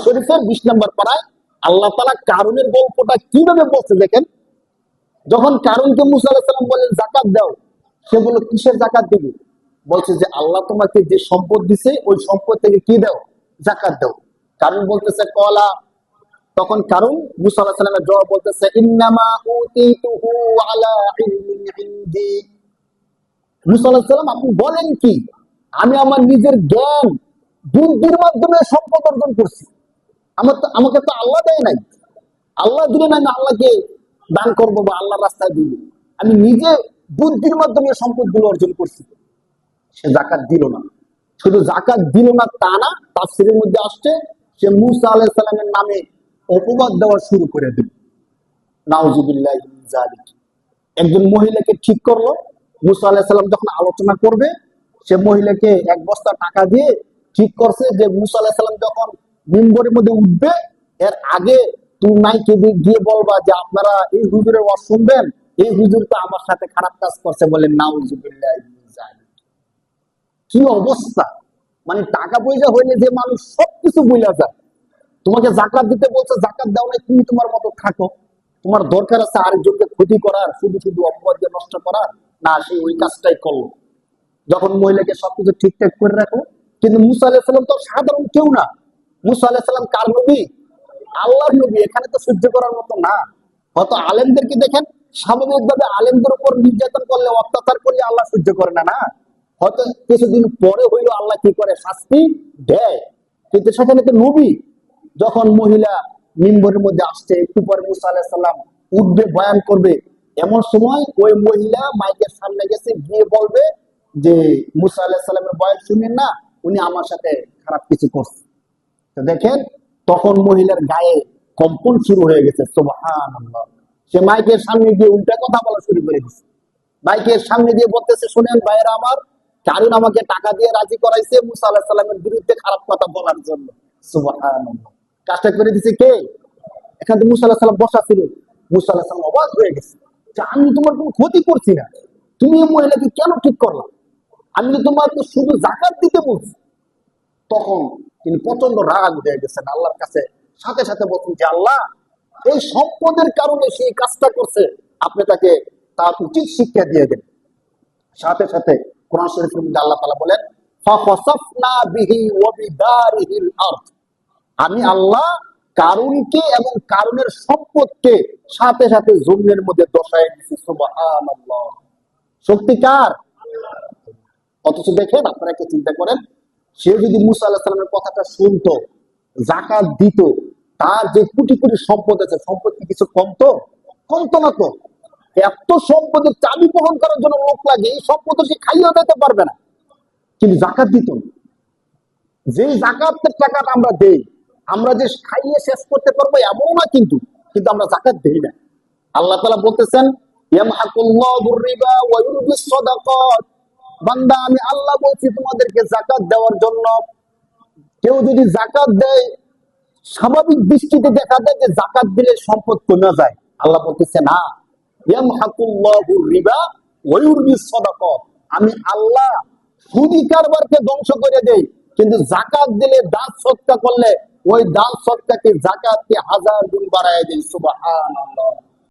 শরীফের 20 নম্বর পারায় আল্লাহ তাআলা কারুনের গল্পটা কিভাবে বলছে দেখেন। যখন কারুনকে মুসা আলাইহিস সালাম বললেন জাকাত দাও, সে বলল কিসের জাকাত দিবে? বলছে যে আল্লাহ তোমাকে যে সম্পদ দিছে ওই সম্পদ থেকে কি দাও? জাকাত দাও। কারুন বলতেছে কলা, তখন কারুন মুসা আলাইহিস সালামের জবাব বলতেছে ইন্নামা উতিতুহু আলা ইলমিন ইনদি। মুসা আলাইহিস সালাম আপনি বলেন কি? আমি আমার নিজের জ্ঞান বুদ্ধির মাধ্যমে সম্পদ অর্জন করছি। আমাকে তো আল্লাহ দেয় নাই, আল্লাহ দিলে না আমি আল্লাহকে দান করবো বা আল্লাহর রাস্তায় দিব। আমি নিজে বুদ্ধির মাধ্যমে সম্পদগুলো অর্জন করছি। সে জাকাত দিল না। শুধু জাকাত দিল না তা না, তাফসীরের মধ্যে আসছে সে মুসা আলাইহিস সালামের নামে অপবাদ দেওয়া শুরু করে দিল। নাউযুবিল্লাহি মিন যালিক। একজন মহিলাকে ঠিক করলো। মুসা আলাইহিস সালাম যখন আলোচনা করবে, সে মহিলাকে 1 বস্তা টাকা দিয়ে ঠিক করছে যে মুসা আলাইহিস সালাম যখন মিম্বরের মধ্যে উঠবে এর আগে তুমি মাইকে গিয়ে বলবা যে আপনারা এই হুজুরের ওয়াজ শুনবেন, এই হুজুর তো আমার সাথে খারাপ কাজ করছে। বলেন নাউযুবিল্লাহি মিন যালিক। কি অবস্থা! মানে টাকা পয়সা হইলে যে মানুষ সবকিছু ভুলে যায়। তোমাকে জাকাত দিতে বলছে, জাকাত দাও না, তুমি তোমার মতো থাকো। তোমার দরকার আছে আরেকজনকে ক্ষতি করার, শুধু শুধু অপবাদ দিয়ে নষ্ট করার, না সে ওই কাজটাই করলো। যখন মহিলাকে সবকিছু ঠিকঠাক করে রাখো। কিন্তু মুসা আলাইহিস সালাম তো সাধারণ কেউ না। মুসা আলাইহিস সালাম কার নবী? আল্লাহর নবী। এখানে তো সহ্য করার মতো না। হয়তো আলেমদেরকে দেখেন, স্বাভাবিকভাবে আলেমদের উপর নির্যাতন করলে, অত্যাচার করলে আল্লাহ সহ্য করে না, না। হয়তো কিছুদিন পরে হইলো আল্লাহ কি করে? শাস্তি দেয়। কিন্তু সেখানে তো নবী। যখন মহিলা মিম্বরের মধ্যে আসছে, একটু পরে মুসা আলাইহিস সালাম উঠবে, বয়ান করবে, এমন সময় ওই মহিলা মাইকের সামনে গেছে, গিয়ে বলবে যে মুসা আলাইহিস সালামের বয়ান শুনেন না, উনি আমার সাথে খারাপ কিছু করছে। তো দেখেন, তখন মহিলার গায়ে কম্পন শুরু হয়ে গেছে। সুবহানাল্লাহ। সে মাইকের সামনে গিয়ে উল্টা কথা বলা শুরু করে দিচ্ছে। মাইকের সামনে দিয়ে বলতেছে, শোনেন ভাইয়েরা আমার, কারণ আমাকে টাকা দিয়ে রাজি করাইছে মুসা আলাইহিস সালামের বিরুদ্ধে খারাপ কথা বলার জন্য। সুবহানাল্লাহ। কাজটা করে দিছে কে? এখানে তো মুসা আলাইহিস সালাম বসা ছিল। মুসা আলাইহিস সালাম অবাক হয়ে গেছে যে আমি তোমার কোনো ক্ষতি করছি না, তুমি এই মহিলাকে কেন ঠিক করলা? আমি তো তোমাকে শুধু জাকাত দিতে বলছি। তখন তিনি প্রচন্ড রাগ হয়ে গেছেন আল্লাহর কাছে। সাথে সাথে বলছেন যে আল্লাহ, এই সম্পদের কারণে সেই কাজটা করছে, আপনি তাকে তার উচিত শিক্ষা দিয়ে দেন। সাথে সাথে কোরআন শরীফের মধ্যে আল্লাহ তাআলা বলেন ফাখাসাফনা বিহি ওয়া বিদারিহিল আরদ। আমি আল্লাহ কারুনকে এবং কারুনের সম্পদকে সাথে সাথে জমিনের মধ্যে দশায় দিয়েছি। সুবহানাল্লাহ। শক্তি কার? অথচ দেখেন, আপনারা একটু চিন্তা করেন, সে যদি মুসা আলাইহিস সালামের কথাটা শুনতো, জাকাত দিত, তার যে কোটি কোটি সম্পদ আছে, সম্পদ কি কিছু কমতো? কমতো না তো। এত সম্পদের চাবি বহন করার জন্য লোক লাগে, এই সম্পদ সে খাইয়েও দিতে পারবে না। কিন্তু জাকাত দিত। যে জাকাতের টাকাটা আমরা দেই, আমরা যে খাইয়ে শেষ করতে পারবো এমন না, কিন্তু কিন্তু আমরা জাকাত দেই না। আল্লাহ তাআলা বলতেছেন ইয়ামহাকুল্লাহুর রিবা ওয়া ইউরবিস সাদাকাত। বান্দা, আমি আল্লাহ বলছি তোমাদেরকে জাকাত দেওয়ার জন্য। কেউ যদি জাকাত দেয়, স্বাভাবিক দৃষ্টিতে দেখা যায় যে জাকাত দিলে সম্পদ কমে যায়। আল্লাহ বলতেছে না, ইয়ামহাকুল্লাহুর রিবা ওয়া ইউরবিস সাদাকাত। আমি আল্লাহ সুদি কারবারকে ধ্বংস করে দেই, কিন্তু জাকাত দিলে, দান সদকা করলে, ওই দান সদকাকে, জাকাতকে 1000 গুণ বাড়ায় দেই। সুবহানাল্লাহ।